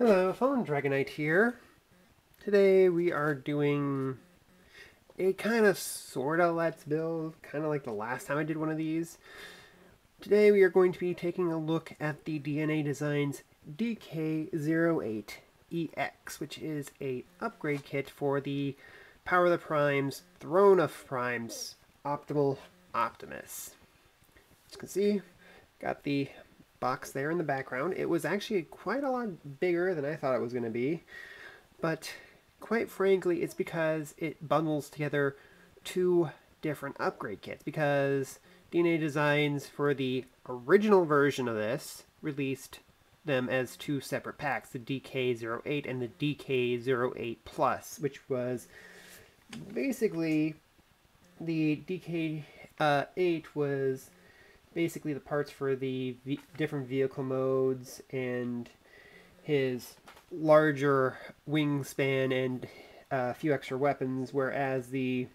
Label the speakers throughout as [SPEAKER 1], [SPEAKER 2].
[SPEAKER 1] Hello, Fallen Dragonite here. Today we are doing a kind of sorta let's build, kind of like the last time I did one of these. Today we are going to be taking a look at the DNA Designs DK-08 EX, which is a upgrade kit for the Power of the Primes, Throne of Primes, Optimal Optimus. As you can see, got the box there in the background. It was actually quite a lot bigger than I thought it was going to be, but quite frankly it's because it bundles together two different upgrade kits, because DNA Designs for the original version of this released them as two separate packs, the DK-08 and the DK-08 Plus, which was basically the DK-08 was basically the parts for the different vehicle modes and his larger wingspan and a few extra weapons, whereas the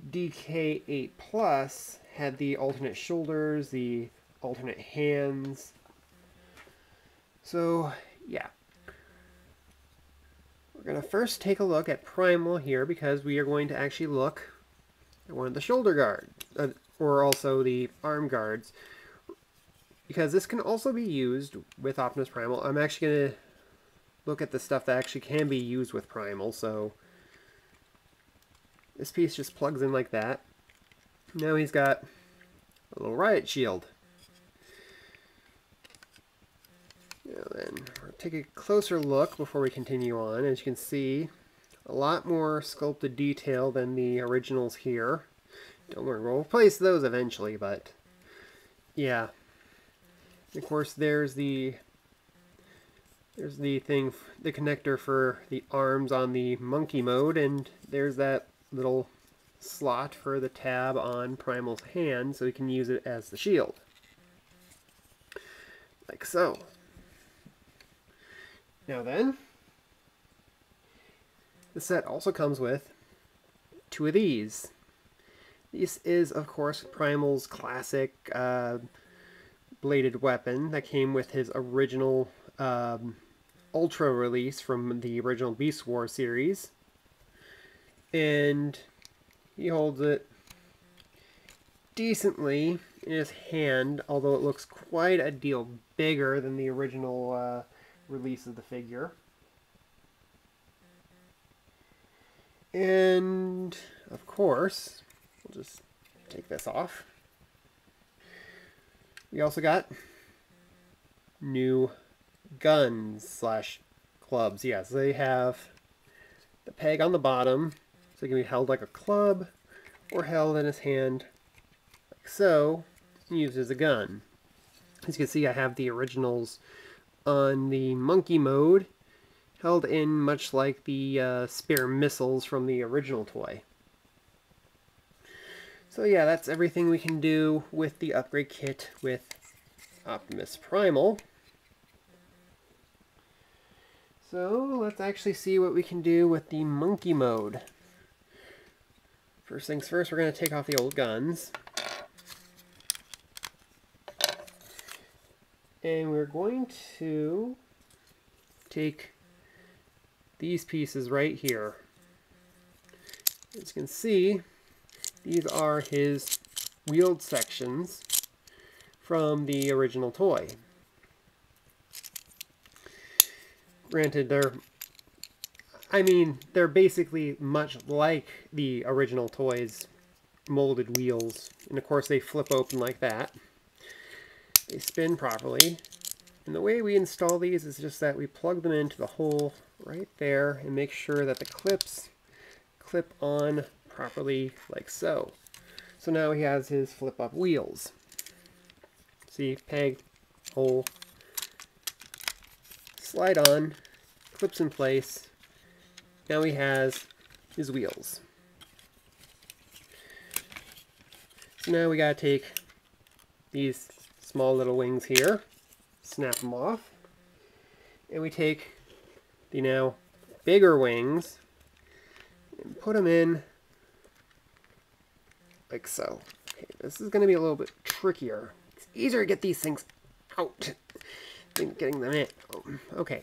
[SPEAKER 1] DK-8 Plus had the alternate shoulders, the alternate hands. So, yeah. We're going to first take a look at Primal here, because we are going to actually look at one of the shoulder guards, or also the arm guards, because this can also be used with Optimus Primal. I'm actually going to look at the stuff that actually can be used with Primal. So this piece just plugs in like that. Now he's got a little riot shield. Now then, we'll take a closer look before we continue on. As you can see, a lot more sculpted detail than the originals here. Don't worry, we'll replace those eventually, but yeah. Of course, there's the thing, the connector for the arms on the monkey mode, and there's that little slot for the tab on Primal's hand, so we can use it as the shield. Like so. Now then, the set also comes with two of these. This is, of course, Primal's classic bladed weapon that came with his original Ultra release from the original Beast War series. And he holds it decently in his hand, although it looks quite a deal bigger than the original release of the figure. And, of course, we'll just take this off. We also got new guns slash clubs. Yes, they have the peg on the bottom, so it can be held like a club or held in his hand like so, and used as a gun. As you can see, I have the originals on the monkey mode, held in much like the spare missiles from the original toy. So yeah, that's everything we can do with the upgrade kit with Optimus Primal. So let's actually see what we can do with the monkey mode. First things first, we're going to take off the old guns. And we're going to take these pieces right here. As you can see, these are his wheeled sections from the original toy. Granted, they're basically much like the original toy's molded wheels. And of course they flip open like that. They spin properly. And the way we install these is just that we plug them into the hole right there and make sure that the clips clip on properly like so. So now he has his flip-up wheels. See, peg, hole, slide on, clips in place. Now he has his wheels. So now we gotta take these small little wings here, snap them off, and we take the now bigger wings and put them in like so. Okay, this is going to be a little bit trickier. It's easier to get these things out than getting them in. Okay.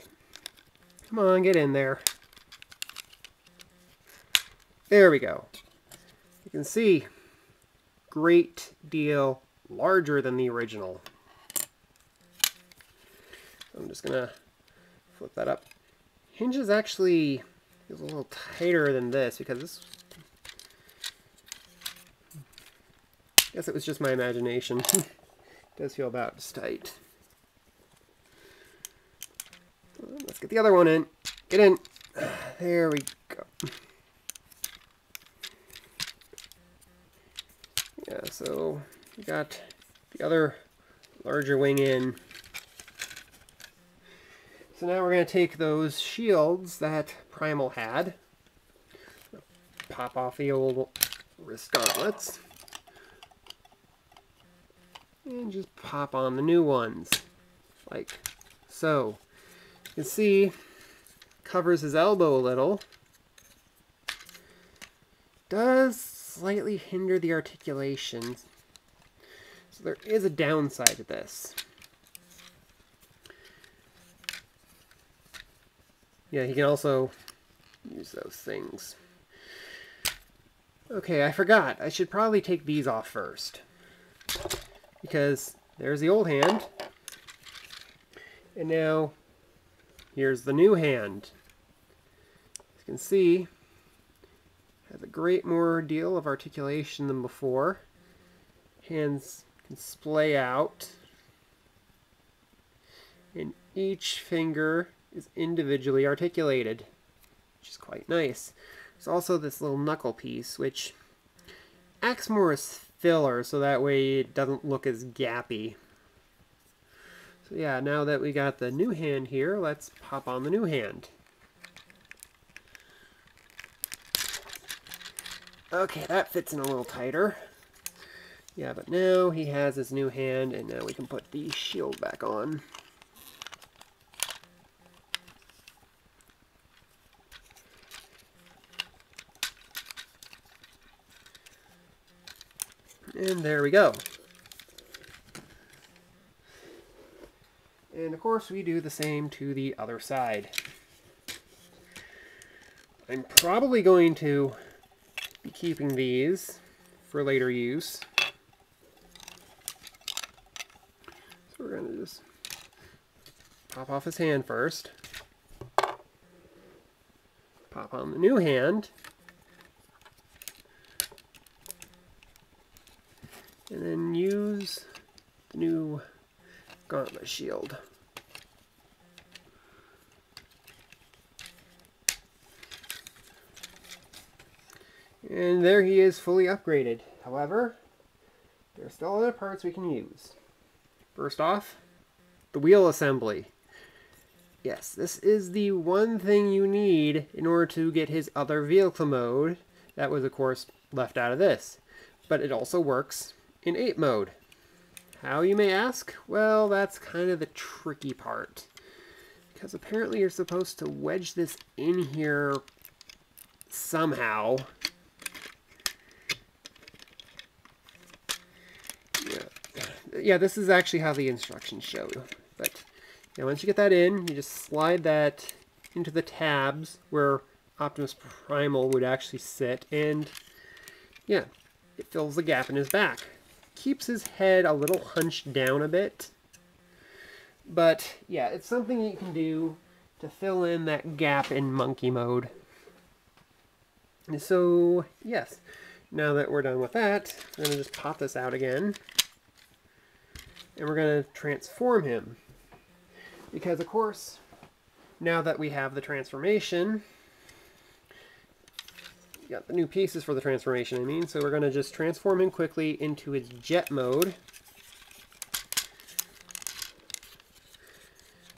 [SPEAKER 1] Come on, get in there. There we go. You can see, great deal larger than the original. I'm just gonna flip that up. Hinge is actually a little tighter than this because this, I guess it was just my imagination. It does feel about as tight. Let's get the other one in. Get in. There we go. Yeah, so we got the other larger wing in. So now we're going to take those shields that Primal had, pop off the old wrist gauntlets, and just pop on the new ones, like so. You can see, covers his elbow a little. Does slightly hinder the articulation, so there is a downside to this. Yeah, he can also use those things. Okay, I forgot. I should probably take these off first. Because there's the old hand. And now, here's the new hand. As you can see, has a great more deal of articulation than before. Hands can splay out. And each finger is individually articulated, which is quite nice. There's also this little knuckle piece, which acts more as filler, so that way it doesn't look as gappy. So yeah, now that we got the new hand here, let's pop on the new hand. Okay, that fits in a little tighter. Yeah, but now he has his new hand, and now we can put the shield back on. And there we go. And of course we do the same to the other side. I'm probably going to be keeping these for later use. So we're going to just pop off his hand first. Pop on the new hand. And then use the new gauntlet shield. And there he is, fully upgraded. However, there are still other parts we can use. First off, the wheel assembly. Yes, this is the one thing you need in order to get his other vehicle mode. That was, of course, left out of this. But it also works in 8 mode. How, you may ask? Well, that's kind of the tricky part. Because apparently you're supposed to wedge this in here somehow. Yeah, this is actually how the instructions show. But yeah, once you get that in, you just slide that into the tabs where Optimus Primal would actually sit, and yeah, it fills the gap in his back. Keeps his head a little hunched down a bit. But yeah, it's something you can do to fill in that gap in monkey mode. So yes, now that we're done with that, we're going to just pop this out again. And we're going to transform him. Because of course, now that we have the transformation, we got the new pieces for the transformation, I mean, so we're going to just transform him quickly into his jet mode.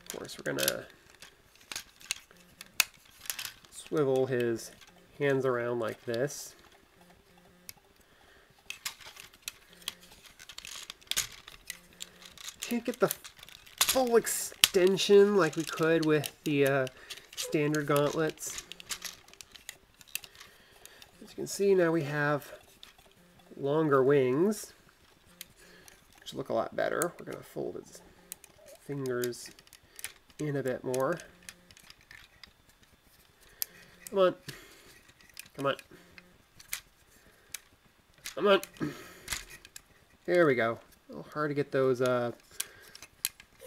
[SPEAKER 1] Of course, we're going to swivel his hands around like this. Can't get the full extension like we could with the standard gauntlets. As you can see, now we have longer wings, which look a lot better. We're going to fold his fingers in a bit more. Come on. Come on. Come on. There we go. A little hard to get those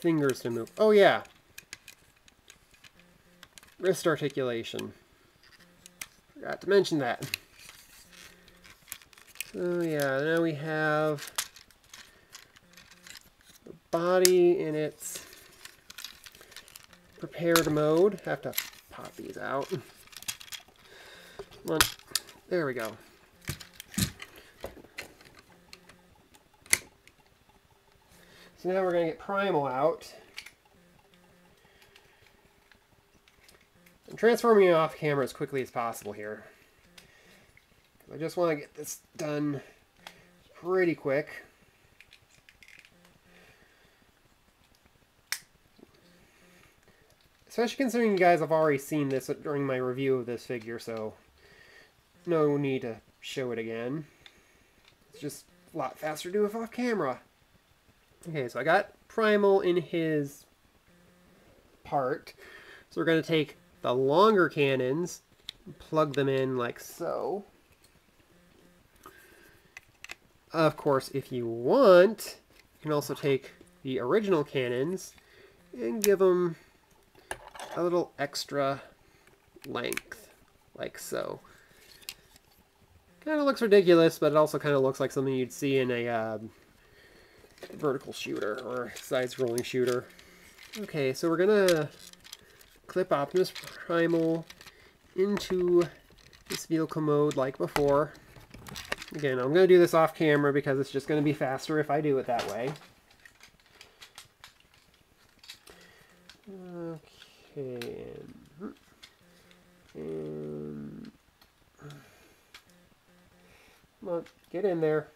[SPEAKER 1] fingers to move. Oh yeah. Wrist articulation. Forgot to mention that. So yeah, now we have the body in its prepared mode. Have to pop these out. Come on. There we go. So now we're going to get Primal out. I'm transforming it off camera as quickly as possible here. I just want to get this done pretty quick. Especially considering you guys have already seen this during my review of this figure, so no need to show it again. It's just a lot faster to do it off camera. Okay, so I got Primal in his part. So we're going to take the longer cannons and plug them in like so. Of course, if you want, you can also take the original cannons and give them a little extra length, like so. Kind of looks ridiculous, but it also kind of looks like something you'd see in a vertical shooter or side-scrolling shooter. Okay, so we're gonna clip Optimus Primal into this vehicle mode like before. Again, I'm gonna do this off camera because it's just gonna be faster if I do it that way. Okay, and come on, get in there.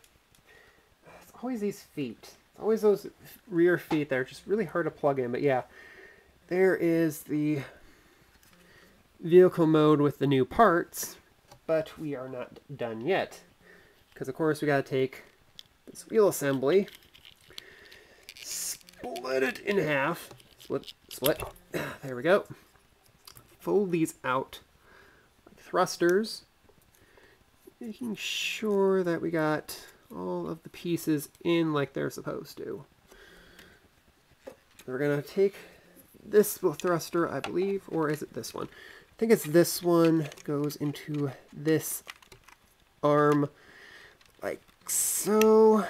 [SPEAKER 1] It's always these feet. It's always those rear feet that are just really hard to plug in. But yeah, there is the vehicle mode with the new parts, but we are not done yet. Because of course we gotta take this wheel assembly, split it in half, split, there we go. Fold these out like thrusters, making sure that we got all of the pieces in like they're supposed to. We're gonna take this thruster, I believe, or is it this one? I think it's this one, goes into this arm like so.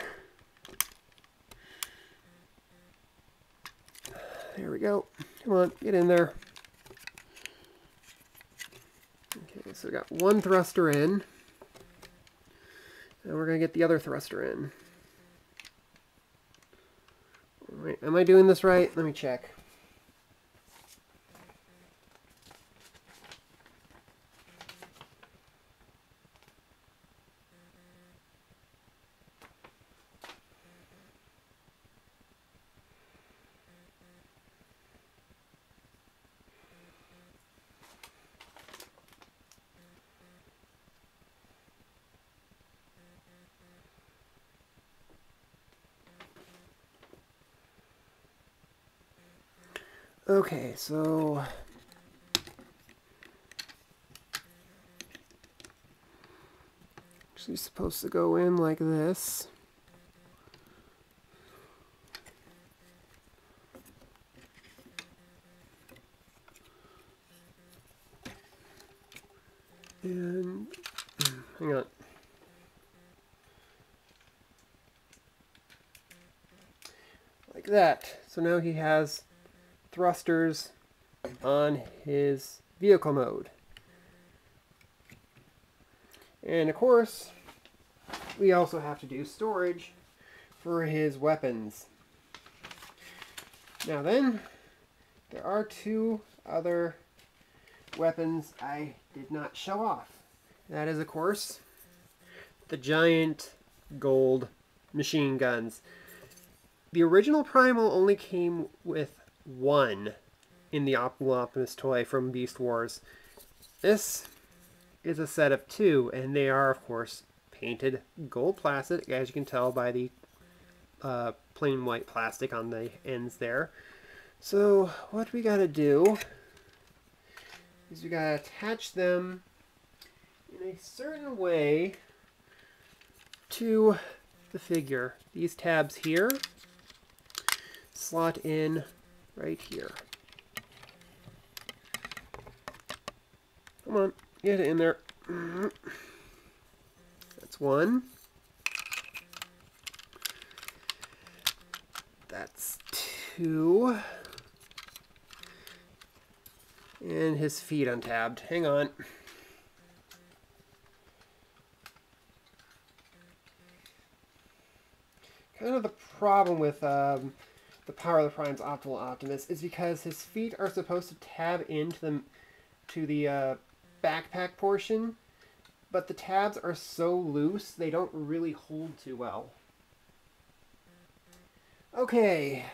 [SPEAKER 1] There we go. Come on, get in there. Okay, so we got one thruster in. And we're going to get the other thruster in. All right, am I doing this right? Let me check. Okay, so actually supposed to go in like this. And hang on. Like that. So now he has thrusters on his vehicle mode. And of course, we also have to do storage for his weapons. Now then, there are two other weapons I did not show off. That is, of course, the giant gold machine guns. The original Primal only came with one in the Optimus toy from Beast Wars. This is a set of two, and they are, of course, painted gold plastic, as you can tell by the plain white plastic on the ends there. So what we gotta do is you gotta attach them in a certain way to the figure. These tabs here slot in right here. Come on, get it in there. That's one. That's two. And his feet untabbed. Hang on. Kind of the problem with the Power of the Prime's Optimal Optimus is because his feet are supposed to tab into the backpack portion, but the tabs are so loose they don't really hold too well. Okay,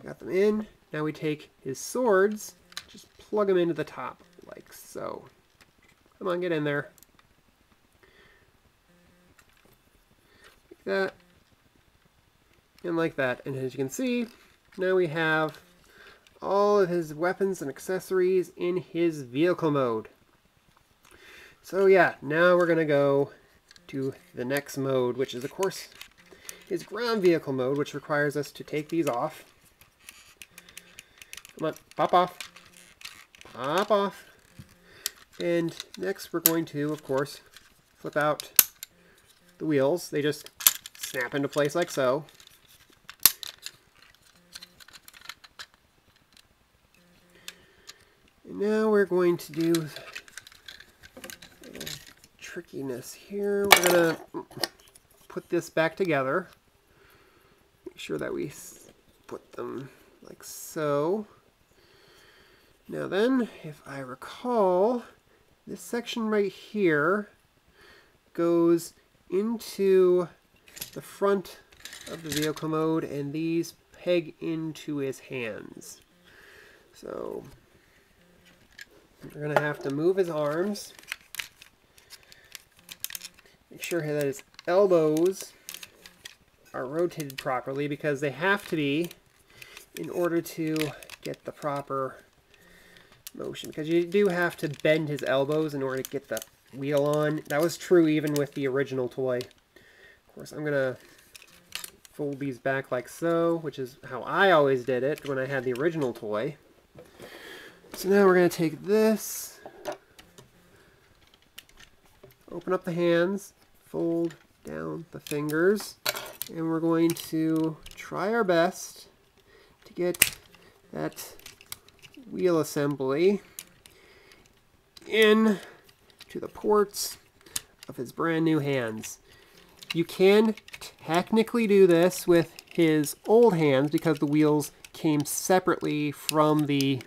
[SPEAKER 1] got them in. Now we take his swords, just plug them into the top like so. Come on, get in there. Like that. And like that. And as you can see, now we have all of his weapons and accessories in his vehicle mode. So yeah, now we're going to go to the next mode, which is of course his ground vehicle mode, which requires us to take these off. Come on, pop off. Pop off. And next we're going to, of course, flip out the wheels. They just snap into place like so. And now we're going to do a little trickiness here. We're going to put this back together. Make sure that we put them like so. Now then, if I recall, this section right here goes into the front of the vehicle mode, and these peg into his hands. So we're going to have to move his arms, make sure that his elbows are rotated properly, because they have to be in order to get the proper motion, because you do have to bend his elbows in order to get the wheel on. That was true even with the original toy. Of course, I'm going to fold these back like so, which is how I always did it when I had the original toy. So now we're going to take this, open up the hands, fold down the fingers, and we're going to try our best to get that wheel assembly in to the ports of his brand new hands. You can technically do this with his old hands because the wheels came separately from the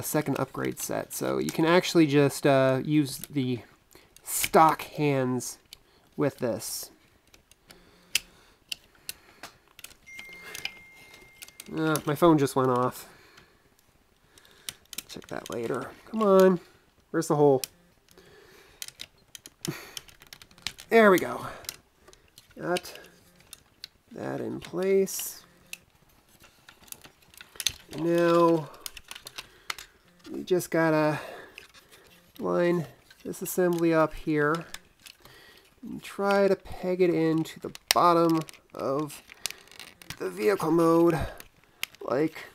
[SPEAKER 1] second upgrade set. So you can actually just use the stock hands with this. My phone just went off. Check that later. Come on. Where's the hole? There we go. Got that in place. Now we just gotta line this assembly up here and try to peg it into the bottom of the vehicle mode like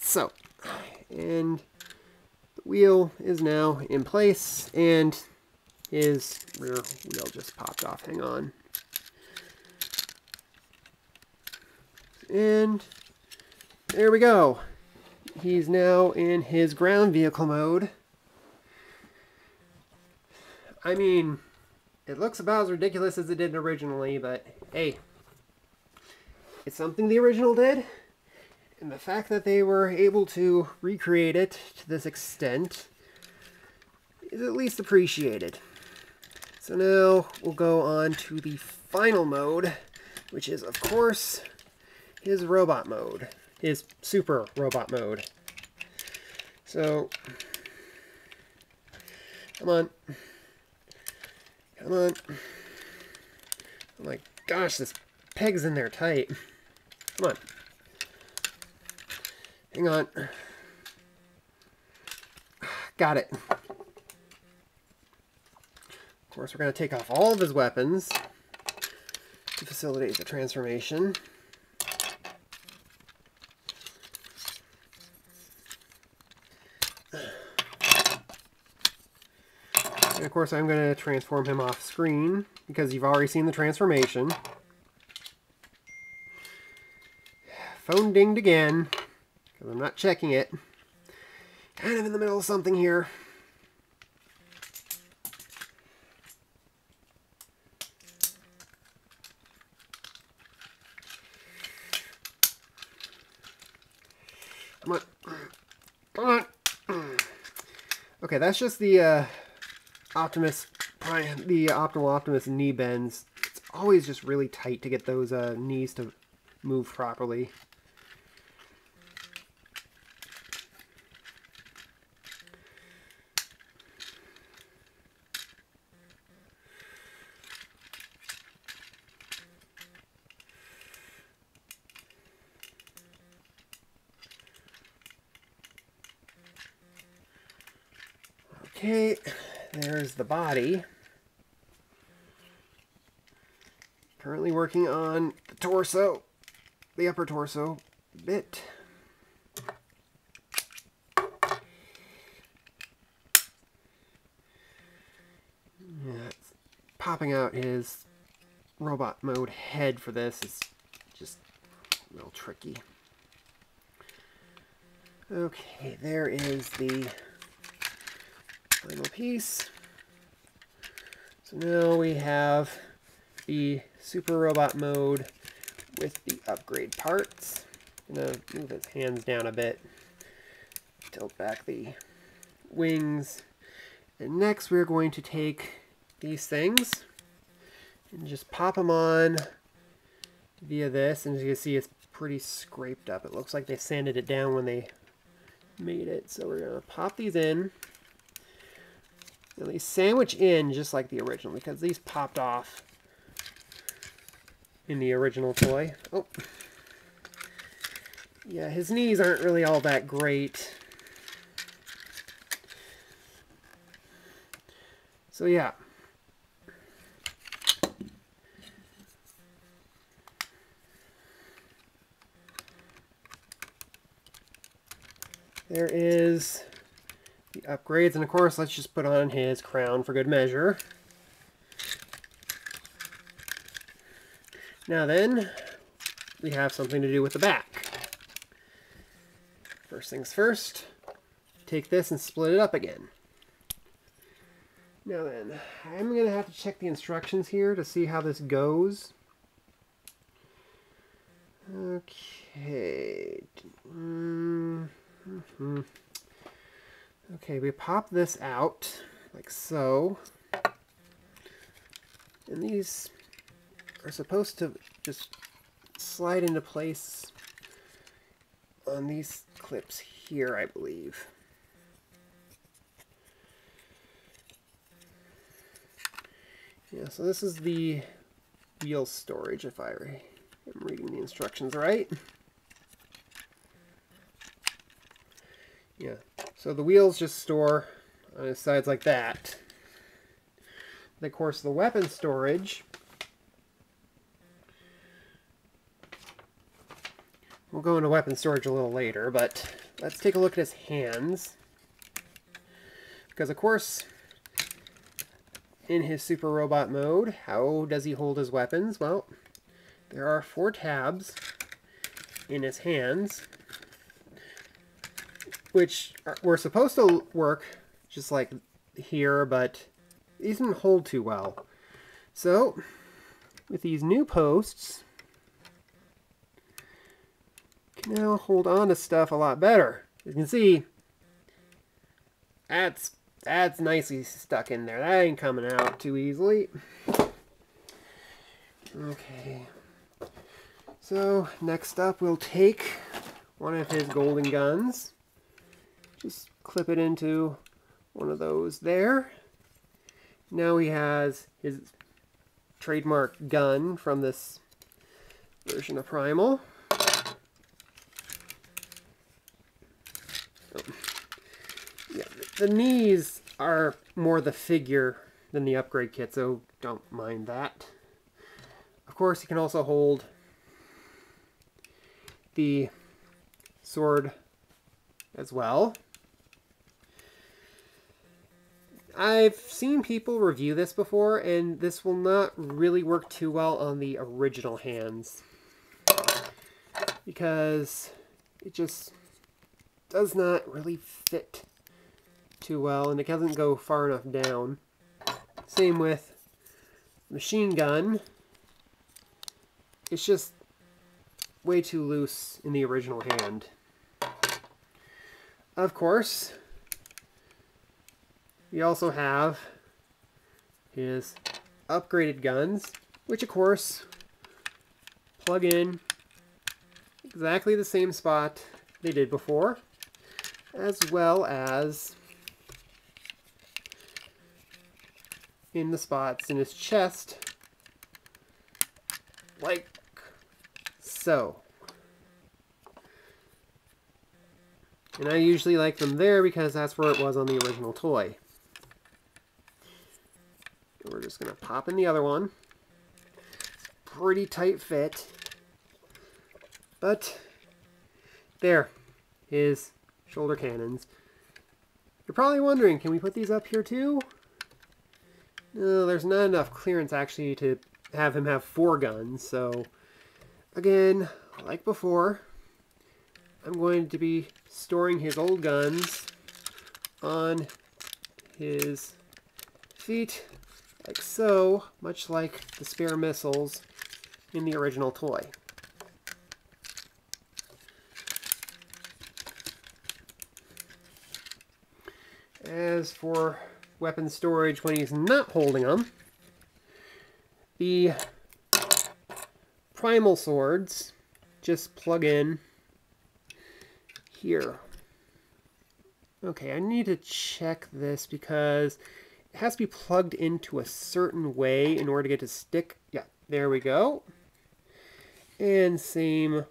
[SPEAKER 1] so. And the wheel is now in place, and his rear wheel just popped off. Hang on. And there we go. He's now in his ground vehicle mode. I mean, it looks about as ridiculous as it did originally, but hey, it's something the original did. And the fact that they were able to recreate it to this extent is at least appreciated. So now we'll go on to the final mode, which is, of course, his robot mode. His super robot mode. So, come on. Come on. Oh my gosh, this peg's in there tight. Come on. Hang on. Got it. Of course, we're going to take off all of his weapons to facilitate the transformation. And of course, I'm going to transform him off screen because you've already seen the transformation. Phone dinged again because I'm not checking it. Kind of in the middle of something here. Come on. Come on. Okay, that's just the Optimus Prime, the optimal Optimus knee bends. It's always just really tight to get those knees to move properly. Okay, there's the body. Currently working on the torso, the upper torso bit. Yeah, popping out his robot mode head for this is just a little tricky. Okay, there is the final piece. So now we have the super robot mode with the upgrade parts. I'm gonna move his hands down a bit, tilt back the wings, and next we're going to take these things and just pop them on via this, and as you can see it's pretty scraped up. It looks like they sanded it down when they made it. So we're gonna pop these in. And they sandwich in just like the original because these popped off in the original toy. Oh, yeah, his knees aren't really all that great. So yeah. There is the upgrades, and of course let's just put on his crown for good measure. Now then, we have something to do with the back. First things first, take this and split it up again. Now then, I'm going to have to check the instructions here to see how this goes. Okay. Okay, we pop this out like so. And these are supposed to just slide into place on these clips here, I believe. Yeah, so this is the wheel storage, if I am reading the instructions right. Yeah, so the wheels just store on the sides like that. And of course, the weapon storage, we'll go into weapon storage a little later, but let's take a look at his hands. Because of course, in his super robot mode, how does he hold his weapons? Well, there are 4 tabs in his hands, which were supposed to work just like here, but these didn't hold too well. So, with these new posts, you can now hold on to stuff a lot better. You can see, that's nicely stuck in there. That ain't coming out too easily. Okay. So, next up, we'll take one of his golden guns. Just clip it into one of those there. Now he has his trademark gun from this version of Primal. The knees are more the figure than the upgrade kit, so don't mind that. Of course, you can also hold the sword as well. I've seen people review this before, and this will not really work too well on the original hands, because it just does not really fit too well, and it doesn't go far enough down. Same with machine gun. It's just way too loose in the original hand. Of course, we also have his upgraded guns, which of course plug in exactly the same spot they did before, as well as in the spots in his chest, like so. And I usually like them there because that's where it was on the original toy. We're just going to pop in the other one. It's pretty tight fit. But there, his shoulder cannons. You're probably wondering, can we put these up here too? No, there's not enough clearance actually to have him have 4 guns. So again, like before, I'm going to be storing his old guns on his feet, like so, much like the spare missiles in the original toy. As for weapon storage when he's not holding them, the Primal swords just plug in here. Okay, I need to check this because it has to be plugged into a certain way in order to get to stick. Yeah, there we go. And same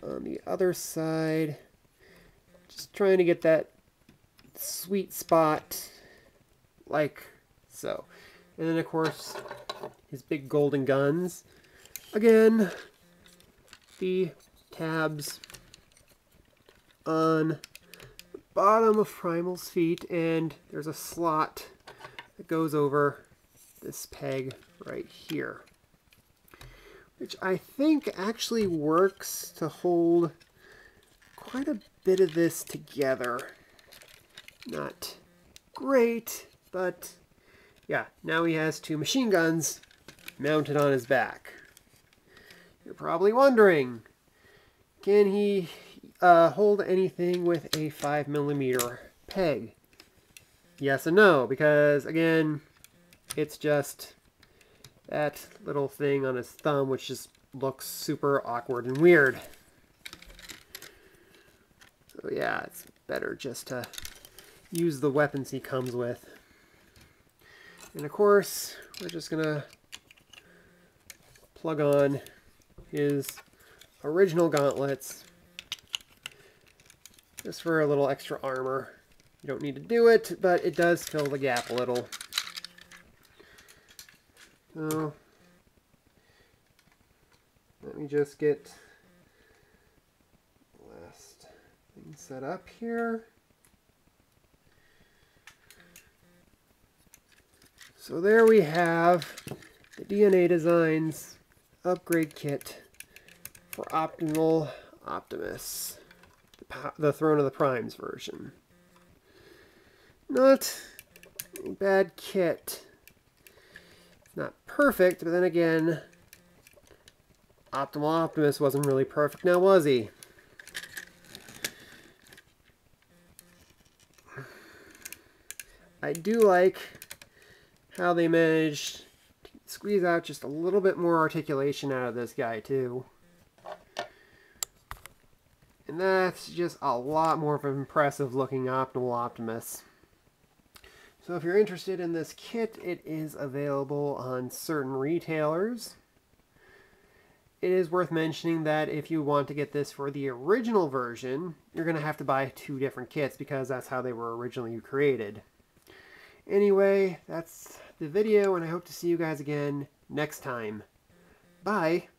[SPEAKER 1] on the other side. Just trying to get that sweet spot like so. And then of course his big golden guns. Again, the tabs on the bottom of Primal's feet, and there's a slot that goes over this peg right here, which I think actually works to hold quite a bit of this together. Not great, but yeah, now he has 2 machine guns mounted on his back. You're probably wondering, can he hold anything with a 5mm peg? Yes and no, because again, it's just that little thing on his thumb, which just looks super awkward and weird. So yeah, it's better just to use the weapons he comes with. And of course, we're just gonna plug on his original gauntlets just for a little extra armor. You don't need to do it, but it does fill the gap a little. So let me just get the last thing set up here. So there we have the DNA Designs upgrade kit for Optimal Optimus, the Throne of the Primes version. Not a bad kit. It's not perfect, but then again, Optimal Optimus wasn't really perfect now, was he? I do like how they managed to squeeze out just a little bit more articulation out of this guy too. And that's just a lot more of an impressive looking Optimal Optimus. So if you're interested in this kit, it is available on certain retailers. it is worth mentioning that if you want to get this for the original version, you're going to have to buy 2 different kits because that's how they were originally created. Anyway, that's the video, and I hope to see you guys again next time. Bye!